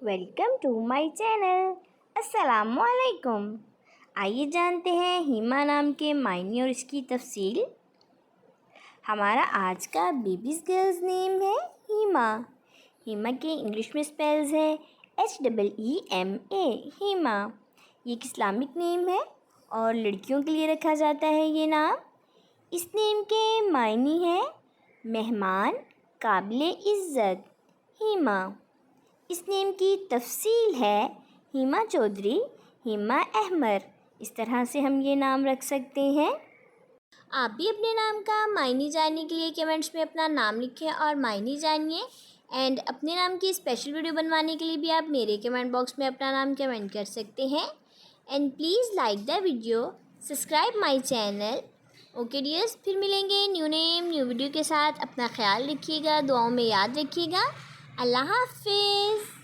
Welcome to my channel. अस्सलामुअलैकुम। आइए जानते हैं हीमा नाम के मायने और इसकी तफसील। हमारा आज का बेबीज़ गर्ल्स नेम है हीमा। हीमा के इंग्लिश में स्पेल्स है HEEMA, हीमा। ये एक इस्लामिक नेम है और लड़कियों के लिए रखा जाता है ये नाम। इस नेम के मायने हैं मेहमान, काबिले इज़्ज़त, हीमा। इस नेम की तफसील है हीमा चौधरी, हीमा अहमर। इस तरह से हम ये नाम रख सकते हैं। आप भी अपने नाम का मायने जानने के लिए कमेंट्स में अपना नाम लिखें और मायने जानिए। एंड अपने नाम की स्पेशल वीडियो बनवाने के लिए भी आप मेरे कमेंट बॉक्स में अपना नाम कमेंट कर सकते हैं। And please like the video, subscribe my channel. Okay dears, फिर मिलेंगे न्यू नेम न्यू वीडियो के साथ। अपना ख्याल रखिएगा, दुआओं में याद रखिएगा। अल्लाह हाफिज़।